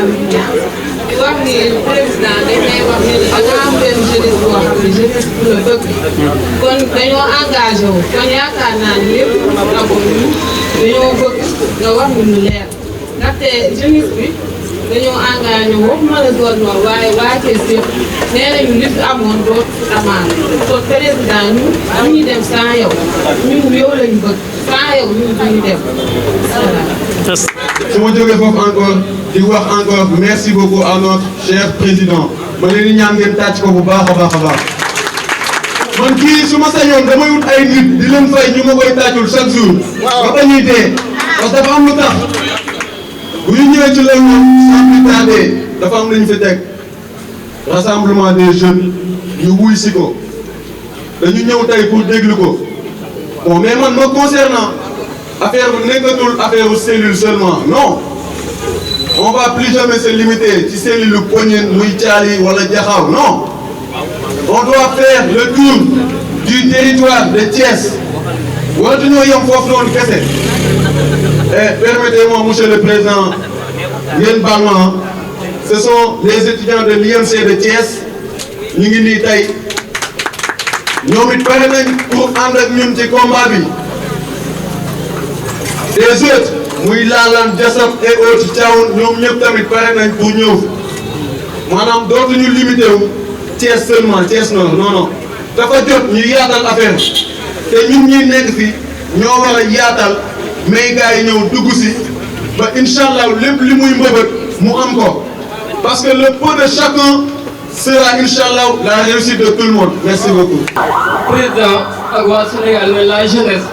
Avignon di wax ni président dafay wax ni da nga am benn jeunesse boo xam ne jeunesse bu la bëgg kon dañoo engagé wu kon yaakaar naa ni lépp d'abord dañoo bëgg nga wax ñu lu leer ndaxte jeunesse bi dañoo engagé wu waxuma la doon noonu waaye waa Thiès yëpp nee nañu li fi amoon doo amaat kon président ñu dañuy dem sans yow ñun yow lañu bëgg sans yow ñun duñu dem voilà. su ma jógee foofu encore di wax encore merci beaucoup à notre cher président ma leen di ñaan ngeen tàcc ko bu baax a baax a baax man kii su ma sañoon damay wut ay nit di leen fay ñu ma koy tàccul chaque jour ba ba ñuy dee parce que dafa am lu tax bu ñu ñëwee ci loolu moom sans plus tarder dafa am lu ñu fi teg rassemblement des jeunes ñu wuy si ko dañu ñëw tey pour déglu ko bon mais man me concernant affaire bu nekkatul affaire bu cellule seulement non on va plus jamais se limiter ci cellule lu Pognane muy Thiali wala Diakhao non on doit faire le tour du territoire de Thiès waratuñoo yem foofu noonu kese et permettez-moi monsieur le président ngeen baal ma ce sont les étudiants de l'IMC de Thiès ñu ngi nii tey ñoom it pare nañ pour ànd ak ñun ci combat bi. les autres muy Laalaan Jasab et autres Thiaw ñoom ñëpp tamit pare nañ pour ñëw maanaam dootuñu limité wu Thiès seulement Thiès non non dafa jot ñu yaatal affaire te ñun ñi nekk fi ñoo war a yaatal mais gars yi ñëw dugg si ba incha allah lépp li muy mbëbët mu am ko parce que le pot de chacun sera incha allah la réussite de tout le monde merci beaucoup. président ak waa Sénégal ne la jeunesse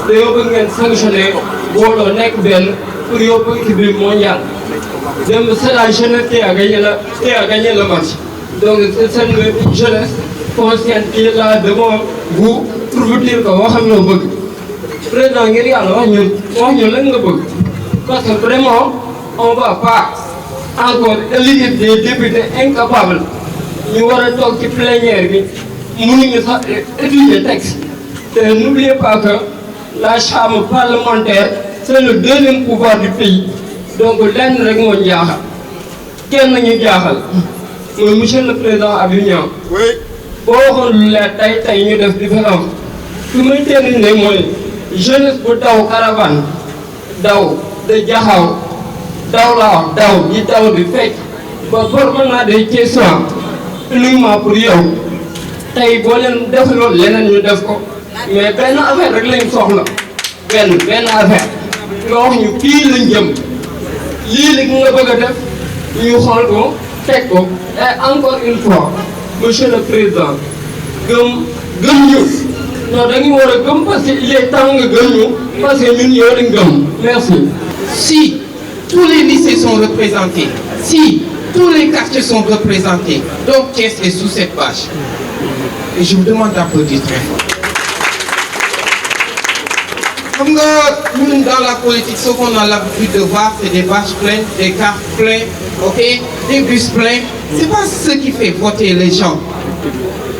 dañoo bëgg ngeen sanctionné booloo nekk benn pour yóbbu équipe bi mondial démb c'est la jeunesse qui a gagné le match donc c'est cette jeunesse consciente qui est là devant vous pour vous dire que waxam loo bëgg président ngir yàlla wax ñu lan nga bëgg parce que vraiment on va pas encore élire des députés incapables ñu war a toog ci plénière bi mënuñu sax étudier texte te n'oubliez pas que la chambre parlementaire c'est le deuxième pouvoir du pays donc lenn rek moo jaaxal kenn ñu jaaxal mooy monsieur le président Avignon boo waxoon lu leer tey ñu def différence fi muy terminer mooy jeunesse bu daw caravane daw de Diakhao daw la wax daw di daw di fekk ba format des questions uniquement pour yow tey boo leen def loolu leneen ñu def ko mais benn affaire rek lañ soxla benn affaire nga wax ñu fii lañ jëm lii li nga bëgg a def ñu xool ko teg ko et encore une fois monsieur le président gëm ñu non dañu war a gëm parce que il est temps nga gëm ñu parce que ñun yow dañ gëm merci. Si tous les lycées sont représentés, si tous les quartiers sont représentés, donc Thiès est sous cette bâche. Et je vous demande d'applaudir très fort. Comme nous, dans la politique, ce qu'on a l'habitude de voir, c'est des bâches pleines, des cars pleins, ok, des bus pleins. C'est pas ce qui fait voter les gens.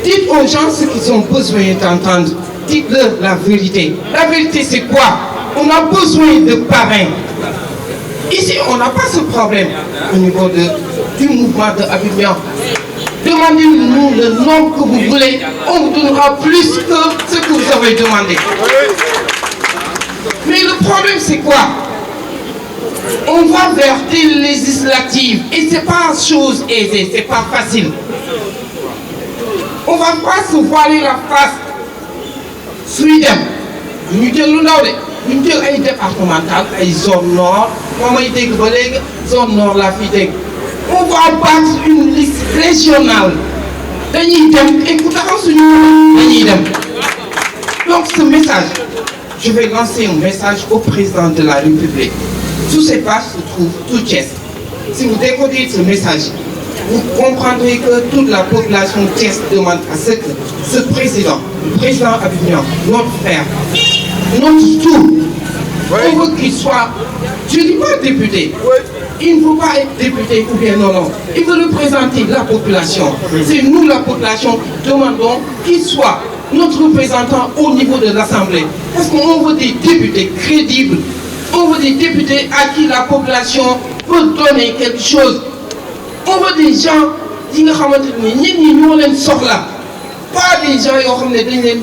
Dites aux gens ce qu'ils ont besoin d'entendre. Dites-leur la vérité. La vérité, c'est quoi? On a besoin de parrains. Ici, on n'a pas ce problème au niveau du mouvement de Avignon. Demandez-nous le nom que vous voulez, on vous donnera plus que ce que vous avez demandé. Mais le problème, c'est quoi? On va vers des législatives et c'est pas chose aisée, c'est pas facile. On va pas se voiler la face. Sweden, nous disons nous jël ay départemental ay zone nord moom ay dégg ba léegi zone nord la fi dégg on va battre une liste régionale dañuy dem et ku taxaw suñu dañuy dem donc ce message je vais lancer un message au président de la République sous ces pages se trouve tout Thiès si vous décodez ce message vous comprendrez que toute la population Thiès demande à ce que ce président le président Avignon notre frère notre tout. On veut qu'il soit, je ne dis pas député, il ne faut pas être député ou bien non. Il veut représenter la population. C'est nous la population demandons qu'il soit notre représentant au niveau de l'Assemblée. Parce qu'on veut des députés crédibles, on veut des députés à qui la population peut donner quelque chose. On veut des gens qui nga xamante ni nit ñi ñoo leen soxla pas des gens yoo xam ne dañ leen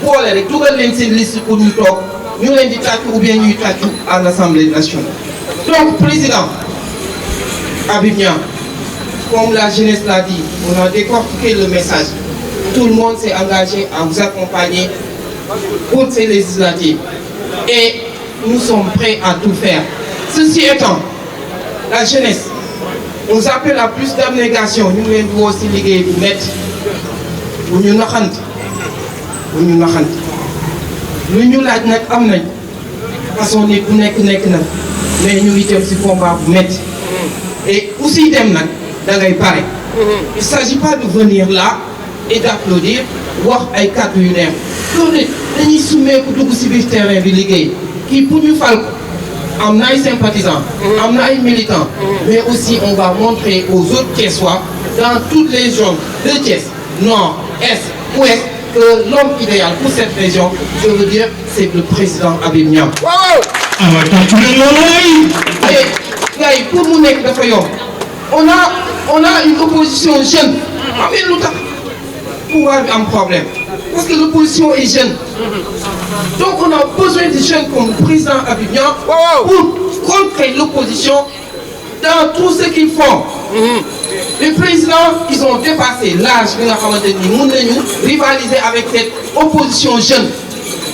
boole rek dugal leen seen liste pour ñu toog ñu leen di tàccu ou bien ñuy tàccu à l'Assemblée nationale. Donc président Habib Niang, comme la jeunesse l'a dit, on a décortiqué le message. Tout le monde s'est engagé à vous accompagner pour ces législatives et nous sommes prêts à tout faire. Ceci étant, la jeunesse nous appelle à plus d'abnégation. Ñu ngi leen di woo si liggéey bu métti bu ñu naxant lu ñu laaj nag am nañ façon nit bu nekk na mais ñu ngi jëm si combat bu métti et aussi dem nag da ngay pare. Il s'agit pas de venir là et d'applaudir wax ay kàddu yu neex loolu dañuy summeeku dugg si biir terrain bi liggéey kii pour ñu fal ko am na ay sympathisants am na ay militants mais aussi on va montrer aux autres Thiessois dans toutes les zones de Thiès nord est ouest que l'homme idéal pour cette région je veux dire c'est le président Habib Niang. Et gars yi pour mu nekk dafa yomb on a une opposition jeune xam ngeen lu tax pouvoir bi am problème parce que l'opposition est jeune. Donc on a besoin de jeunes comme le président Habib Niang pour contrer l'opposition dans tout ce qu'ils font. Les présidents, ils ont dépassé l'âge bi nga xamante ni mën nañu rivaliser avec cette opposition jeune.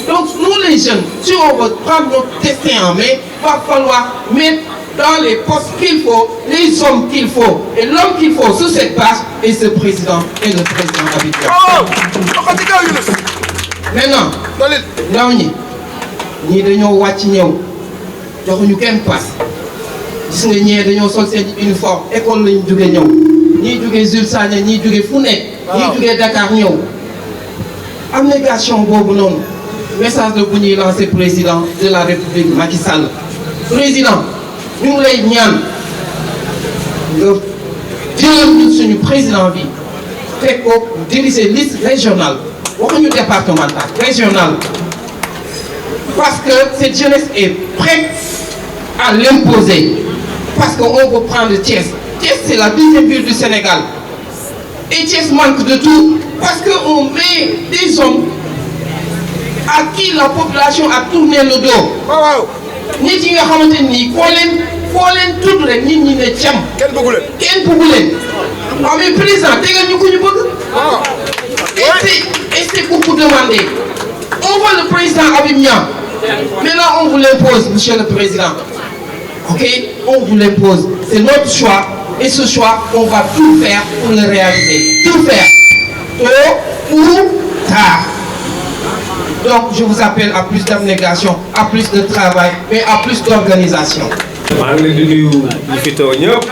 Donc nous les jeunes, si on veut prendre notre destin en main, il va falloir mettre dans les postes qu'il faut, les hommes qu'il faut. Et l'homme qu'il faut sur cette base est ce président et le président Habib Niang. Maintenant ndaw ñii dañoo wàcc ñëw joxuñu kenn pass gis nga ñee dañoo sol seen uniforme école lañu jóge ñëw ñii jóge Jules Sagna ñii jóge fu nekk ñii jóge Dakar ñëw abnégation boobu noonu message la bu ñuy lancer président de la République Macky Sall. Président ñu ngi lay ñaan nga jëlal ñu suñu président bi fekk ko diriger liste régionale waxuñu départemental régional parce que cette jeunesse est prête à l'imposer parce qu'on veut prendre Thiès. Thiès c'est la deuxième ville du Sénégal et Thiès manque de tout parce que on met des hommes à qui la population a tourné le dos. Nit yi nga xamante ni foo leen tudd rek nit ñi ne cam kenn bëggu leen waaw mais président tegal ñu ko ñu bëgg. Et c'est beaucoup demandé. On voit le président Habib Niang. Mais là, on vous l'impose, monsieur le président. Ok? On vous l'impose. C'est notre choix. Et ce choix, on va tout faire pour le réaliser. Tout faire. Tôt ou tard. Donc, je vous appelle à plus d'abnégation, à plus de travail, mais à plus d'organisation. maa ngi leen di nuyu ñi fi toog ñëpp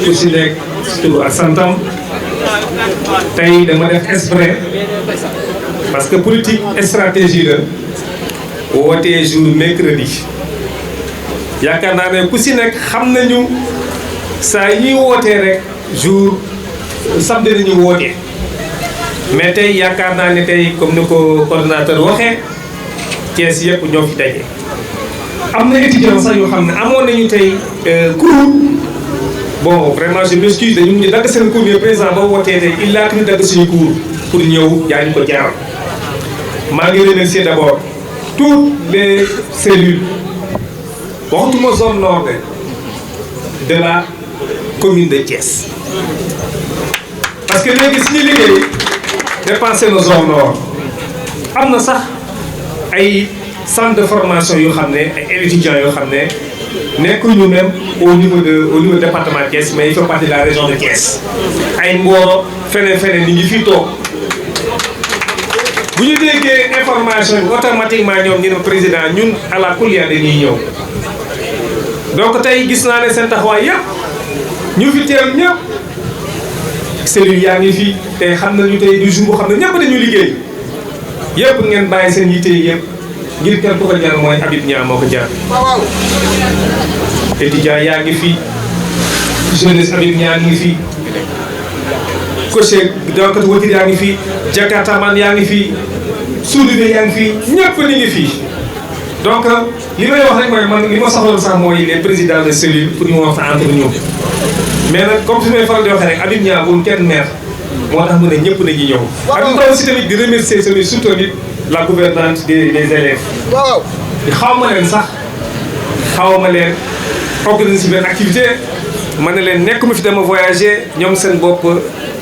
ku si nekk tur ak santam tey dama def exprès parce que politique stratégie la wootee jour mercredi yaakaar naa ne ku si nekk xam nañu saa yi ñuy wootee rek jour samedi nañu wootee mais tey yaakaar naa ne tey comme ni ko coordonnateur waxee Thiès yëpp ñoo fi daje. am na étudiants sax yoo xam ne amoon nañu tey cours bon vraiment je m'excuse dañu ñu dagg seen cours mais président ba wootee tey il a que ñu dagg suñu cours pour ñëw yaa ñu ko jaaral. maa ngi remercier d'abord toutes les cellules waxatuma zone nord de la commune de Thiès parce que léegi suñu liggéey dépensé na zone nord am na sax ay centre de formation yoo xam ne ay étudiants yoo xam ne nekkuñu même au niveau département de Thiès mais il fait partie de la région de Thiès ay Mboro feneen ni ngi fii toog bu ñu déggee information bi automatiquement ñoom ñu ne président ñun à la kulia dañuy ñëw donc tey gis naa ne seen taxawaay yëpp ñu fi teew ñëpp cellules yaa ngi fii tey xam nañu tey du jour boo xam ne ñëpp dañu liggéey yëpp ngeen bàyyi seen yitte yëpp ngir kenn ku ko jar mooy Habib Niang moo ko jar étudiants yaa ngi fii jeunesse Habib Niang ngi fii coché dawkat voiture yaa ngi fii jakartaman yaa ngi fii soudeur yaa ngi fii ñëpp ni ngi fii donc li may wax rek mooy man li ma soxla sax mooy les présidents de cellules pour ñu wax entre ñoom mais nag comme fi may faral di waxee rek Habib Niang bu kenn neex moo tax mu ne ñëpp nañu ñëw. Habib Niang aussi tamit di remercier surtout tamit la gouvernante des élèves. waaw xaw ma leen sax xaw ma leen organiser benn activité ma ne leen nekkuma fi dama voyager ñoom seen bopp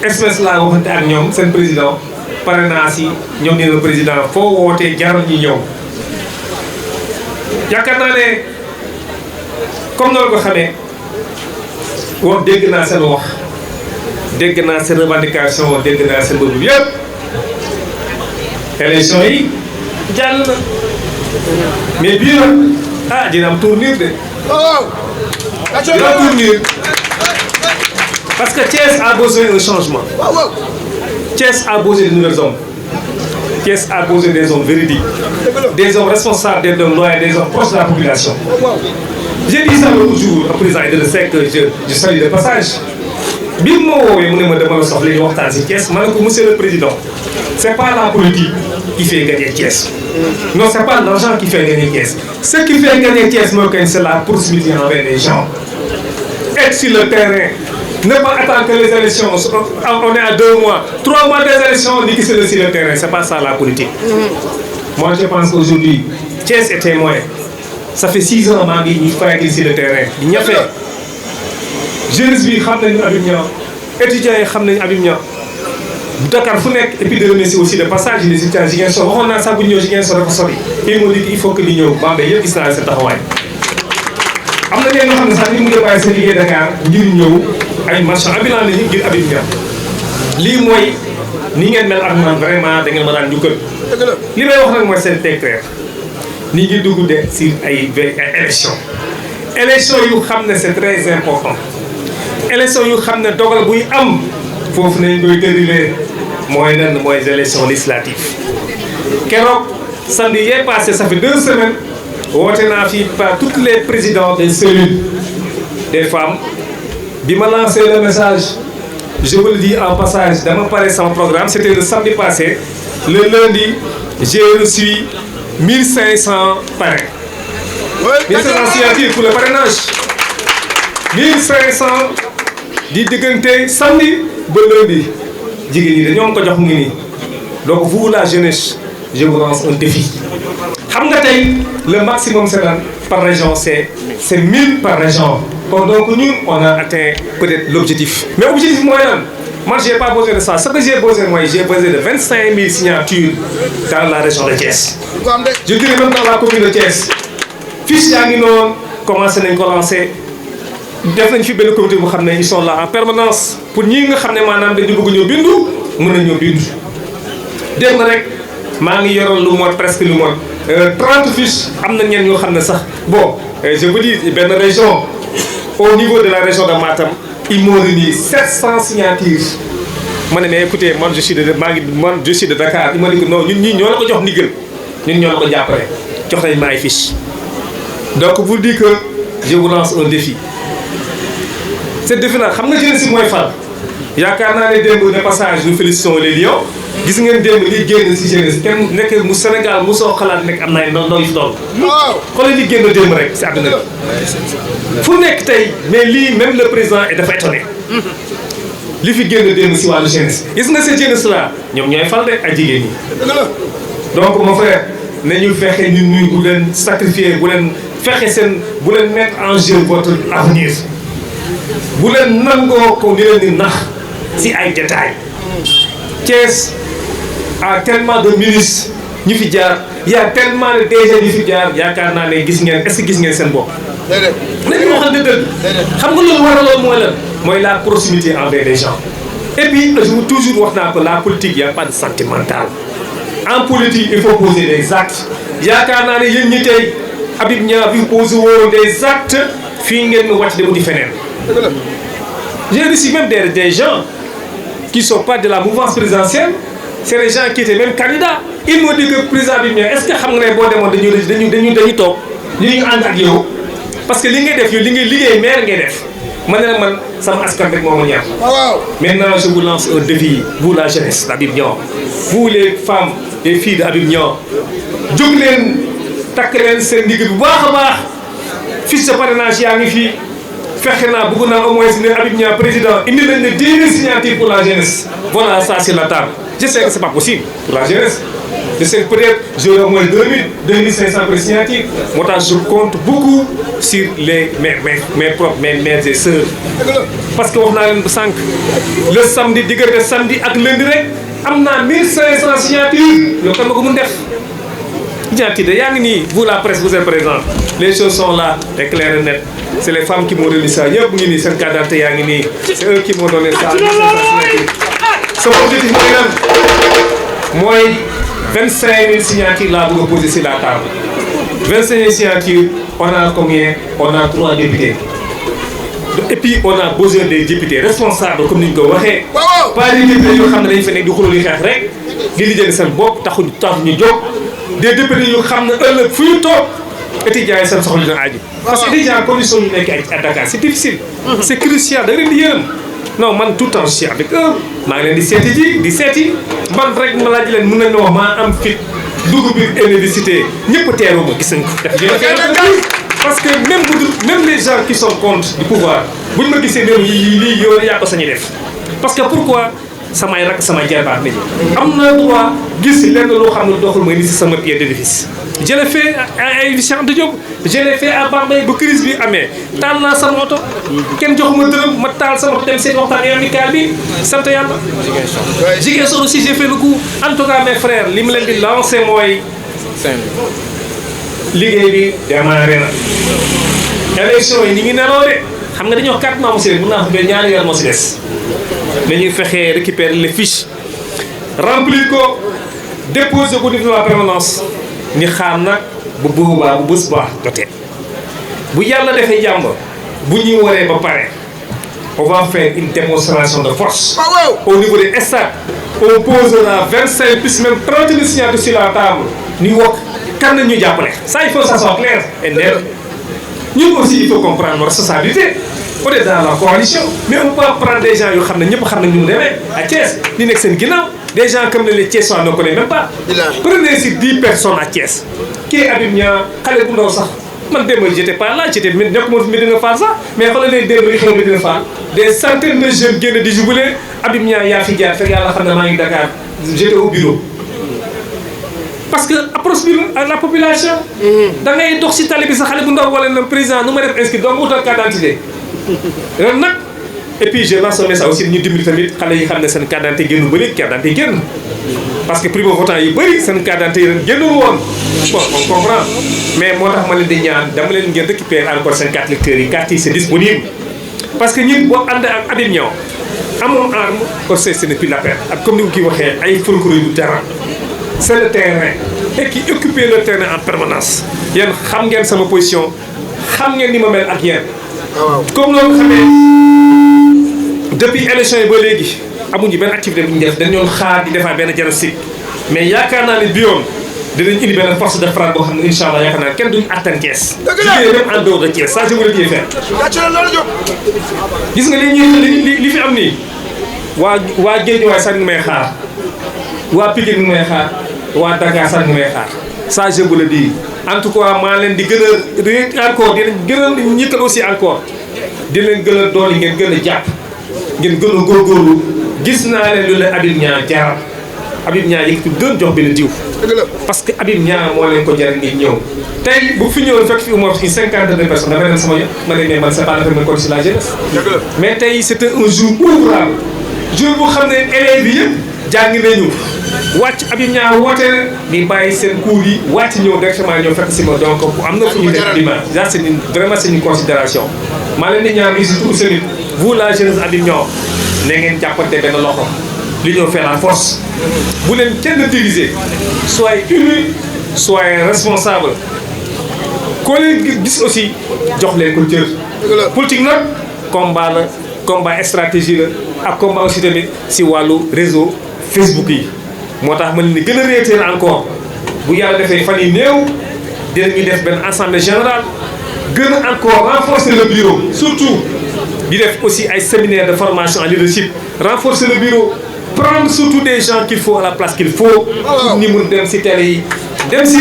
espèce laa waxante ak ñoom seen président pare naa si ñoom nee na président foo wootee jaral ñi ñëw. yaakaar naa ne comme noonu ko xamee wax dégg naa seen wax dégg naa seen revendication dégg naa seen bëgg yëpp élection yi jàll na mais bii nag ah dina am tournure de. dina am tournure parce que Thiès a besoin d'un changement. Thiès a besoin de nouvelles hommes. Thiès a besoin des hommes véridiques, des hommes responsables, des hommes loyaux, des hommes proches de la population. J'ai dit ça l'autre jour au président Idrissa Seck que je salue de passage. bi ma woowee mu ne ma dama la soxla ñu waxtaan si Thiès ma ne ko monsieur le président c'est pas la politique qui fait gagner Thiès. Non, c'est pas l'argent qui fait gagner Thiès. Ce qui fait gagner Thiès, c'est la proximité envers les gens. Être sur le terrain. Ne pas attendre que les élections, on est à 2 mois, 3 mois des élections, on dit que c'est sur le terrain. C'est pas ça la politique. Moi, je pense qu'aujourd'hui, Thiès est témoin. Ça fait 6 ans qu'il faut qu'il sur le terrain. Il n'y a fait. Jeunesse bi xam nañu Habib Niang, étudiants yi xam nañu Habib Niang. Dakar fu nekk et puis de remercier aussi le passage des étudiants Ziguinchor waxoon naa sax bu ñu ñëw Ziguinchor dafa sori. Ils m'ont dit qu'il faut que ñu ñëw Bambey yëpp gis naa seen taxawaay. am na ñoo xam ne sax ni mu ngi bàyyi seen liggéey Dakar ngir ñëw ay marchands ambulants lañu ngir Habib Niang. lii mooy ni ngeen mel ak man vraiment da ngeen ma daan njukkal. li may wax nag mooy seen tegteer ni ngi dugg de si ay élections. élections yu xam ne c'est très important. élections yu xam ne dogal buy am foofu nañ koy déroulé mooy lan mooy élections législatives. keroog samedi yee passé ça fait 2 semaines woote naa fi par tous les présidents des cellules des femmes bi ma lancé le message je vous le dis en passage dama pare sama programme c'était le samedi passé le lundi j'ai reçu 1500 parrains 1500 signatures pour le parrainage 1500 di diggante samedi ba lundi jigéen ñi dañoo ko jox mu ngi nii donc vous la jeunesse je vous lance un défi xam nga tey le maximum c'est par région c'est 1000 par région kon donc ñun on a atteint peut-être l'objectif mais objectif mooy lan moi j'ai pas besoin de ça ce que j'ai besoin mooy j'ai besoin de 25 000 signatures dans la région de Thiès je dirais même dans la commune de Thiès fiche yaa ngi noonu commencé nañ ko lancer def nañ fi benn comité bu xam ne ils sont là en permanence pour ñi nga xam ne maanaam dañu bëgg ñëw bindu mën na ñëw bindu dégg nga rek maa ngi yoroon lu mot presque lu mot 30 fiches am na ñenn ñoo xam ne sax bon je vous dis benn région au niveau de la région de Matam ils m'ont remis 700 signatures ma ne mais écoutez man je suis de Dakar il m'a dit que non ñun ñii ñoo la ko jox ndigal ñun ñoo la ko jàppale jox nañ ma ay fiches donc vous dites que je vous lance un défi. cette défi nag xam nga jeunesse si mooy fal yaakaar naa ne démb de passage nous félicitons les Lions gis ngeen démb li génn si jeunesse kenn nekk mu Sénégal mu soo xalaat nekk am na ay ndaw yu fi doon. xoolal li génn démb rek si àdduna bi fu nekk tey mais lii même le président est dafa étonné li fi génn démb si wàllu jeunesse gis nga cette jeunesse là ñoom ñooy fal de ak jigéen ñi. donc mon frère nañu fexe ñun bu leen sacrifier bu leen fexe seen bu leen mettre en jeu votre avenir. bu leen nangoo ko di leen di nax si ay détails Thiès a tellement de ministres ñu fi jaar y a tellement de DG ñu fi jaar yaakaar naa ne gis ngeen est-ce que gis ngeen seen bopp. nañu waxante dëgg xam nga loolu waraloon mooy lan mooy la proximité envers les gens et puis je vous toujours wax naa ko la politique y a pas de sentimental en politique il faut poser des actes yaakaar naa ne yéen ñi tey Habib Niang bi posé woon des actes fii ngeen wàcc dem di feneen. J'ai reçu même des gens qui ne sont pas de la mouvance présidentielle, c'est des gens qui étaient même candidats. Ils m'ont dit que président Habib Niang, est-ce que xam nga ne boo demoon dañuy toog ñu ànd ak yow parce que li ngay def yow li ngay liggéey maire ngay def man ne man sama askan rek moo ma ñaax. Maintenant je vous lance un défi vous la jeunesse d'Habib Niang vous les femmes les filles de Habib Niang jóg leen takk leen seen ndigg bu baax a baax fiche de parrainage yaa ngi fii fexe naa bëgg naa au moins ne Habib Niang président indi nañ ne 10 000 signatures pour la jeunesse voilà ça sur la table je sais que c'est pas possible pour la jeunesse je sais que peut-être j'aurai au moins 2500 signatures moo tax je compte beaucoup sur mes mères et sœurs parce que wax naa leen sànq le samedi diggante samedi ak lundi rek am naa 1500 signatures yow kan ma ko mun def signatures yaa ngi nii vous la presse vous êtes présents les choses sont là et claires et nettes c'est les femmes qui m'ont remis ça ñëpp ngi nii seen carte d'identité yaa ngi nii c'est eux qui m'ont donné ça 1500 signatures sama objectif mooy lan mooy 25 000 signatures laa bëgg a poser sur la table 25 000 signatures on a combien on a 3 députés et puis on a besoin des députés responsables comme ni ñu ko waxee pas des députés yoo xam ne dañu fa nekk di xuloo di xeex rek di lijjanti seen bopp taxu ñu jóg des députés yu xam ne ëllëg fu ñu toog étudiants yi seen soxla dina aaju parce que déjà conditions yu nekk à Dakar c'est difficile c'est crucial da leen di yërëm non man tout le temps je suis avec eux maa ngi leen di seeti man rek ma laaj leen mën nañu wax maa am fit dugub bi université ñëpp teeru ma gis nañ ko parce que même les gens qui sont contre du pouvoir buñ ma gisee même lii yow yaa ko sañu def parce que pourquoi samay rak samay jarbaat nañu am na droit gis lenn loo xam ne doxul mooy ni si sama pied d'édifice je l'ai fait à Cheikh Anta Diop je l'ai fait à Bambey ba crise bi amee taal naa sama oto kenn joxuma dërëm ma taal sama oto dem seen waxtaan amical bi sant yàlla Ziguinchor aussi j'ai fait le coup en tout cas mes frères li mu leen di lancer mooy liggéey bi démarré na élection yi ni ngi neroo de xam nga dañuy wax 4 mois mu si des mën naa xam ne ñaari weer moo si des dañuy fexee récupérer les fiches remplir ko déposer ko niveau de la permanence ni xaar nag bu boobaa bu bés baax jotee bu yàlla defee jàmb bu ñuy waree ba pare on va faire une démonstration de force au niveau des stades on posera 25 plus même 30 000 signatures sur la table ni wax kan la ñu jàppale ça il faut que ça soit clair et net ñun aussi il faut comprendre nos responsabilités on est dans la coalition mais on peut prendre des gens yoo xam ne ñëpp xam nañ ñu mu demee à Thiès di nekk seen ginnaaw des gens comme les Thiessois ne connaissent même pas prenez ici 10 personnes à Thiès kii Habib Niang xale bu ndaw sax man démb j'étais pas là j'étais nekk moo fi Médina Fall sax mais xoolal leen démb li xew Médina Fall des centaines de jeunes génn di jubilé Habib Niang yaa fi jaar fekk yàlla xam ne maa ngi Dakar j'étais au bureau parce que approche bi la population da ngay dox si tali bi sa xale bu ndaw wala na président nu ma def inscrit donc utal carte d'identité ren nag et puis je lance un message aussi ñu dimbali tamit xale yi xam ne seen carte d'identité génn ba léegi carte d'identité génn parce que primo votant yu bëri seen carte d'identité ren génnul woon bon on comprend mais moo tax ma leen di ñaan dama leen ngeen récupérer encore seen carte lecteurs yi carte yi c'est disponible parce que ñun boo ànd ak Habib Niang amoon arme aussi ce n'est plus la peine ak comme ni nga koy waxee ay procureur du terrain c'est le terrain et qui occupe le terrain en permanence yéen xam ngeen sama position xam ngeen ni ma mel ak yéen comme loolu xamee depuis élection yi ba léegi amuñu benn activité bu ñu def dañu doon xaar di defaat benn diagnostic mais yaakaar naa ne bi yoon dinañ indi benn force de frappe boo xam ne incha allah yaakaar naa kenn duñu attan Thiès jigéen même en dehors de Thiès ça je vous le dis faire gis nga li fi am nii waa Guédiawaye sax ñu may xaar waa Pikine ñu may xaar waa Dakar sax ñu may xaar ça je vous le dis en tout cas maa leen di gën a encore di leen gën a ñëkkal aussi encore di leen gën a doole ngeen gën a jàpp ngeen gën a góorgóorlu gis naa leen lu leen Habib Niang jaral Habib Niang yëkkati gën jox benn diw parce que Habib Niang moo leen ko jaral ngeen ñëw tey bu fi ñëwoon fekk fi au moins une 50 de personnes dama dem sama ma ne mais man c'est pas la première fois sur la jeunesse mais tey c'était un jour ouvrable jour bu xam ne élèves yi yëpp jàng nañu wàcc Habib Niang woote di bàyyi seen cours yi wàcc ñëw directement ñëw fekk si ma donc am na fu ñu def dimanche ça c'est vraiment c'est une considération maa leen di ñaan ici tout seen vous la jeunesse Habib Niang na ngeen jàppante benn loxo l'union fait la force bu leen kenn diviser soyez unis soyez responsables koo leen gis aussi jox leen ko cër politique nag combat la combat stratégie la ak combat aussi tamit si wàllu réseau Facebook yi moo tax ma leen di gën a réitérer encore bu yàlla defee fan yi néew dinañu def benn assemblée générale gën a encore renforcer le bureau surtout di def aussi ay séminaire de formation en leadership renforcer le bureau prendre surtout des gens qu'il faut à la place qu'il faut pour ñu mun dem si télé yi dem si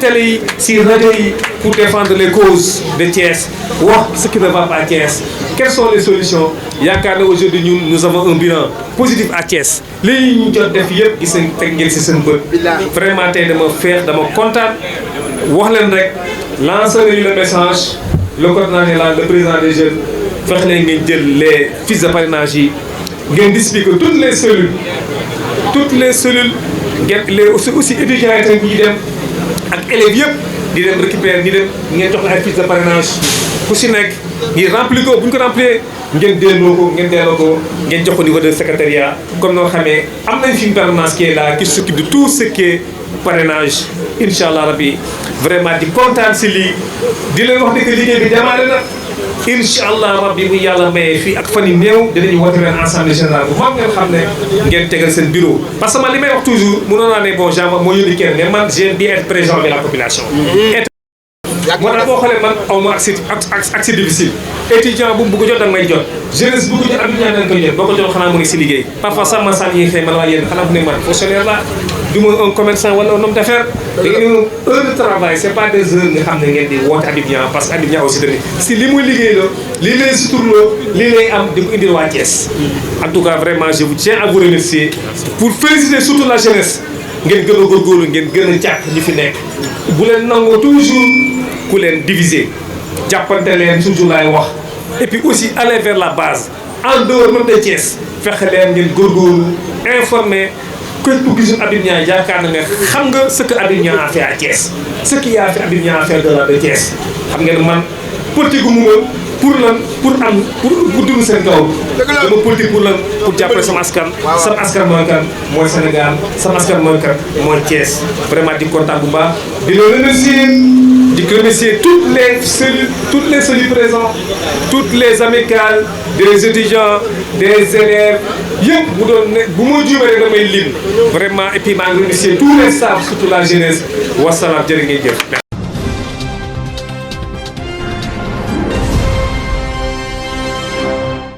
télé yi si rajo yi pour défendre les causes de Thiès wax ce qui ne va pas à Thiès quelles sont les solutions yaakaar na aujourd'hui ñun nous avons un bilan positif à Thiès lii ñu jot def yëpp gis nañ teg ngeen si seen bët vraiment tey dama feex dama kontaan wax leen rek lancer nañu le message le coordonnateur là le président des jeunes fexe leen ngeen jël les fiches de parrainage yi ngeen distribuer toutes les cellules ngeen les aussi étudiants yi tamit ñi dem ak élèves yëpp di dem récupérer di dem ngeen jox la ay fiches de parrainage ku si nekk ngir remplir ko bu ñu ko remplir ngeen delloo ko ngeen jox ko niveau de secrétariat comme noo xamee am nañ fi une permanence qui est là qui s'occupe de tout ce qui est parrainage incha allah rabbi vraiment di kontaan si lii di leen wax ne que liggéey bi démarré na incha allah rabbi bu yàlla mayee fii ak fan yu néew dinañu woote leen assemblée générale bu mag ngeen xam ne ngeen tegal seen bureau parce que man li may wax toujours mënoon naa ne bon genre moo yónni kenn mais man j'aime bien être présent avec la population. moo tax boo xoolee man aw ma accès difficile étudiant bu bëgg jot da nga may jot jeunesse bu bëgg jot étudiant da nga koy jot boo ko jot xanaa mu ngi si liggéey parfois sax man sànni yi xëy man waa yéen xanaa bu ne man fonctionnaire la du ma un commerçant wala un homme d'affaires da ngeen heure de travail c'est pas des heures nga xam ne ngeen di woote Abidjan parce que Abidjan aussi tamit si li muy liggéey la lii lay suturloo lii lay am di ko indil waa Thiès en tout cas vraiment je vous tiens à vous remercier pour féliciter surtout la jeunesse ngeen gën a góorgóorlu ngeen gën a jàpp ñi fi nekk bu leen nangoo toujours ku leen diviser jàppante leen toujours laay wax et puis aussi aller vers la base en dehors même de Thiès fexe leen ngeen góorgóorlu informer képp ku gisul Abidjan yaakaar na ne xam nga ce que Abidjan a fait à Thiès ce qui a fait Abidjan à faire de Thiès xam ngeen man politique gu mu pour lan pour dugg seen kaw dama politique pour lan pour jàppale sama askan mooy kan mooy Sénégal sama askan mooy kan mooy Thiès vraiment di kontaan bu baax di la remercier toutes les cellules présentes toutes les amicales des étudiants des élèves yëpp bu doon ne bu ma juumee rek damay lim vraiment et puis maa ngi remercier tous les staffs surtout la jeunesse wasalaam jërë ngeen jëf